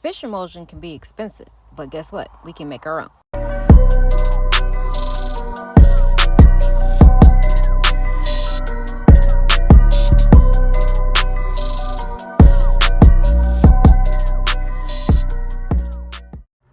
Fish emulsion can be expensive, but guess what? We can make our own.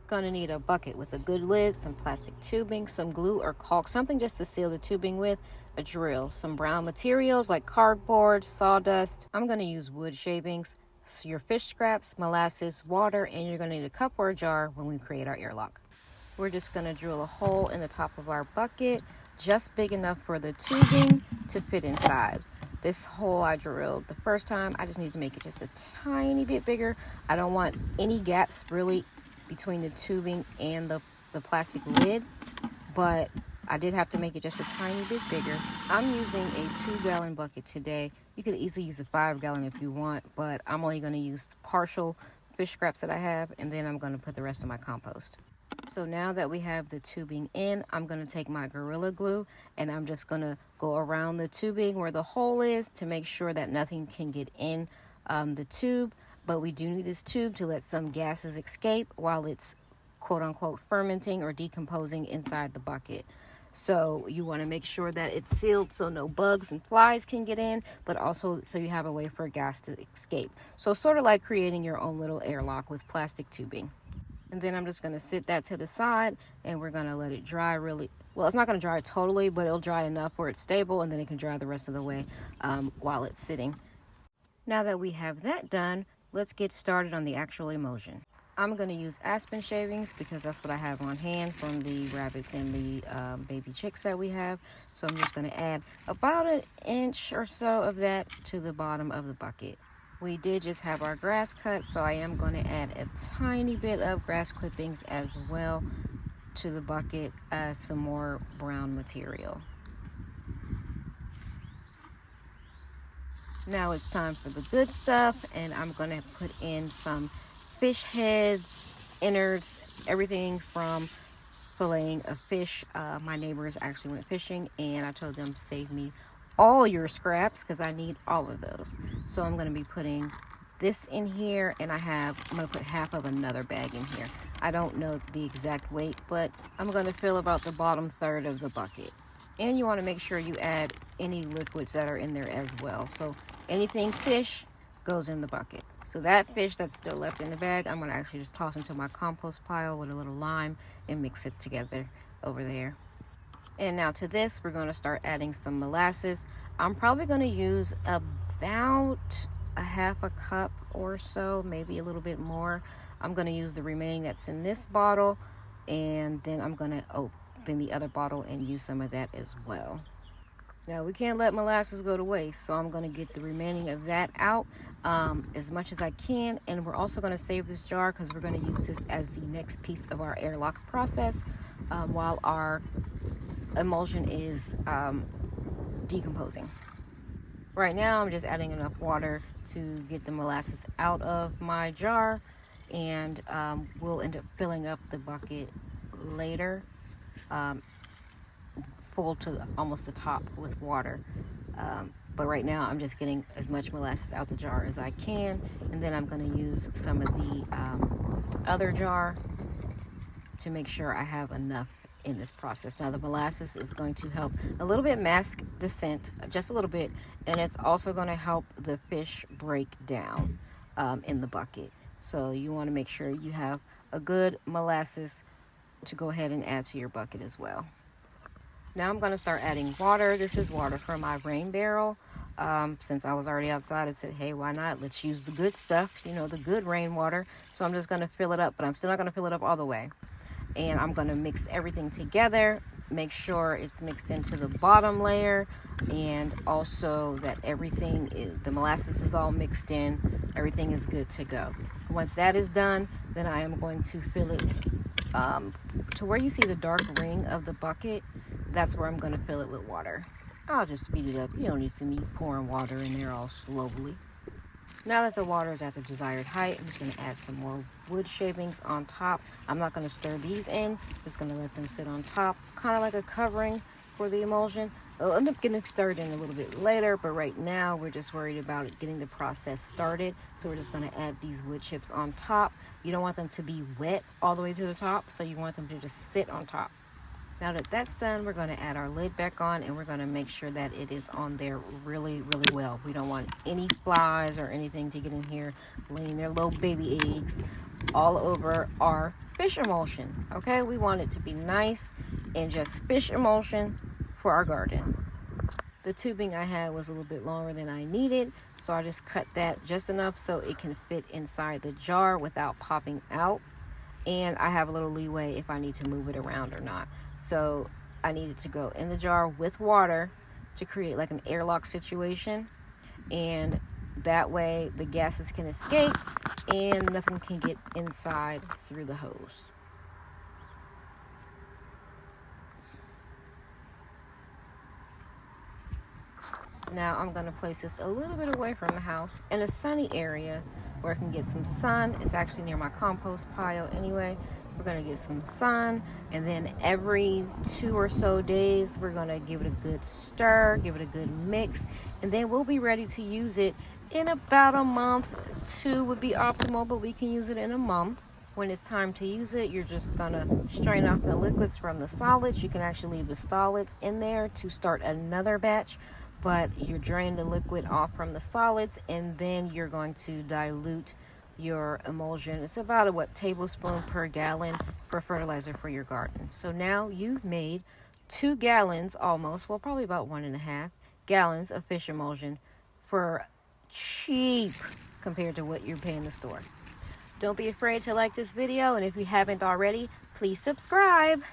Gonna need a bucket with a good lid, some plastic tubing, some glue or caulk, something just to seal the tubing with, a drill, some brown materials like cardboard, sawdust. I'm gonna use wood shavings, so your fish scraps, molasses, water, and you're gonna need a cup or a jar when we create our airlock. We're just gonna drill a hole in the top of our bucket, just big enough for the tubing to fit inside. This hole I drilled the first time, I just need to make it just a tiny bit bigger. I don't want any gaps really between the tubing and the plastic lid, but I did have to make it just a tiny bit bigger. I'm using a 2-gallon bucket today. You could easily use a 5-gallon if you want, but I'm only going to use the partial fish scraps that I have, and then I'm going to put the rest of my compost. So now that we have the tubing in, I'm going to take my Gorilla Glue and I'm just going to go around the tubing where the hole is to make sure that nothing can get in the tube. But we do need this tube to let some gases escape while it's quote unquote fermenting or decomposing inside the bucket. So you want to make sure that it's sealed so no bugs and flies can get in, but also so you have a way for gas to escape. So sort of like creating your own little airlock with plastic tubing. And then I'm just going to sit that to the side and we're going to let it dry really well. It's not going to dry totally, but it'll dry enough where it's stable, and then it can dry the rest of the way while it's sitting. Now that we have that done, let's get started on the actual emulsion. I'm going to use aspen shavings because that's what I have on hand from the rabbits and the baby chicks that we have. So I'm just going to add about an inch or so of that to the bottom of the bucket. We did just have our grass cut, so I am going to add a tiny bit of grass clippings as well to the bucket as some more brown material. Now it's time for the good stuff, and I'm going to put in some fish heads, innards, everything from filleting a fish. My neighbors actually went fishing, and I told them to save me all your scraps because I need all of those. So I'm going to be putting this in here, and I'm going to put half of another bag in here. I don't know the exact weight, but I'm going to fill about the bottom third of the bucket. And you want to make sure you add any liquids that are in there as well. So anything fish goes in the bucket. So that fish that's still left in the bag, I'm going to actually just toss into my compost pile with a little lime and mix it together over there. And now to this, we're going to start adding some molasses. I'm probably going to use about a half a cup or so, maybe a little bit more. I'm going to use the remaining that's in this bottle, and then I'm going to open the other bottle and use some of that as well. Now we can't let molasses go to waste, so I'm going to get the remaining of that out as much as I can. And we're also going to save this jar because we're going to use this as the next piece of our airlock process while our emulsion is decomposing. Right now I'm just adding enough water to get the molasses out of my jar, and we'll end up filling up the bucket later, full to almost the top with water. But right now I'm just getting as much molasses out the jar as I can, and then I'm going to use some of the other jar to make sure I have enough in this process. Now the molasses is going to help a little bit mask the scent, just a little bit, and it's also going to help the fish break down in the bucket. So you want to make sure you have a good molasses to go ahead and add to your bucket as well. Now I'm going to start adding water. This is water from my rain barrel. Since I was already outside, I said, hey, why not? Let's use the good stuff, the good rainwater. So I'm just going to fill it up, but I'm still not going to fill it up all the way. And I'm going to mix everything together, make sure it's mixed into the bottom layer, and also that the molasses is all mixed in, everything is good to go. Once that is done, then I am going to fill it to where you see the dark ring of the bucket. That's where I'm going to fill it with water. I'll just speed it up. You don't need to see me pouring water in there all slowly. Now that the water is at the desired height, I'm just going to add some more wood shavings on top. I'm not going to stir these in. Just going to let them sit on top, kind of like a covering for the emulsion. I'll end up getting started in a little bit later, but right now we're just worried about getting the process started. So we're just going to add these wood chips on top. You don't want them to be wet all the way to the top, so you want them to just sit on top. Now that that's done, we're going to add our lid back on, and we're going to make sure that it is on there really, really well. We don't want any flies or anything to get in here, laying their little baby eggs all over our fish emulsion. Okay, we want it to be nice and just fish emulsion for our garden. The tubing I had was a little bit longer than I needed, so I just cut that just enough so it can fit inside the jar without popping out. And I have a little leeway if I need to move it around or not. So I needed to go in the jar with water to create like an airlock situation, and that way the gases can escape and nothing can get inside through the hose. Now I'm going to place this a little bit away from the house in a sunny area where I can get some sun. It's actually near my compost pile anyway. We're going to get some sun, and then every 2 or so days we're going to give it a good stir, give it a good mix, and then we'll be ready to use it in about a month. 2 would be optimal, but we can use it in a month. When it's time to use it, you're just going to strain off the liquids from the solids. You can actually leave the solids in there to start another batch, but you drain the liquid off from the solids, and then you're going to dilute your emulsion. It's about a tablespoon per gallon for fertilizer for your garden. So now you've made 2 gallons almost, well, probably about 1.5 gallons of fish emulsion for cheap compared to what you're paying in the store. Don't be afraid to like this video, and if you haven't already, please subscribe.